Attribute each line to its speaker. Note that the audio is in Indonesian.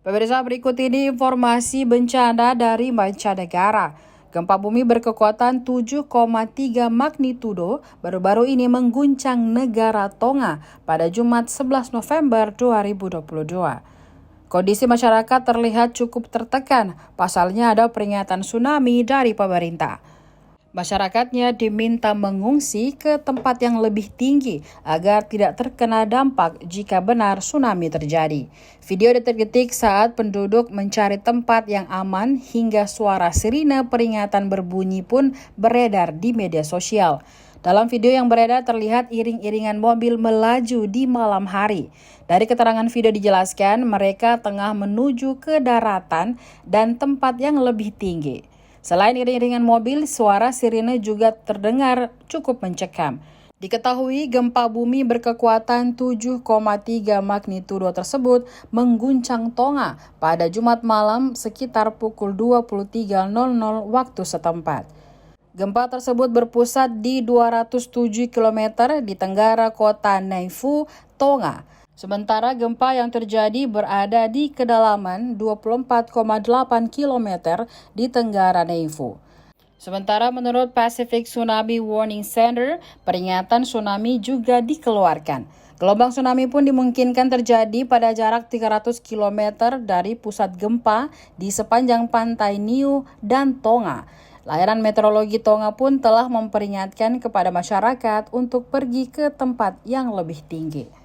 Speaker 1: Pemirsa, berikut ini informasi bencana dari mancanegara. Gempa bumi berkekuatan 7,3 magnitudo baru-baru ini mengguncang negara Tonga pada Jumat 11 November 2022. Kondisi masyarakat terlihat cukup tertekan, pasalnya ada peringatan tsunami dari pemerintah. Masyarakatnya diminta mengungsi ke tempat yang lebih tinggi agar tidak terkena dampak jika benar tsunami terjadi. Video detik-detik saat penduduk mencari tempat yang aman hingga suara sirine peringatan berbunyi pun beredar di media sosial. Dalam video yang beredar terlihat iring-iringan mobil melaju di malam hari. Dari keterangan video dijelaskan mereka tengah menuju ke daratan dan tempat yang lebih tinggi. Selain iring-iringan mobil, suara sirine juga terdengar cukup mencekam. Diketahui gempa bumi berkekuatan 7,3 magnitudo tersebut mengguncang Tonga pada Jumat malam sekitar pukul 23.00 waktu setempat. Gempa tersebut berpusat di 207 km di tenggara kota Neifu, Tonga. Sementara gempa yang terjadi berada di kedalaman 24,8 km di tenggara Neifu. Sementara menurut Pacific Tsunami Warning Center, peringatan tsunami juga dikeluarkan. Gelombang tsunami pun dimungkinkan terjadi pada jarak 300 km dari pusat gempa di sepanjang pantai Niue dan Tonga. Layanan meteorologi Tonga pun telah memperingatkan kepada masyarakat untuk pergi ke tempat yang lebih tinggi.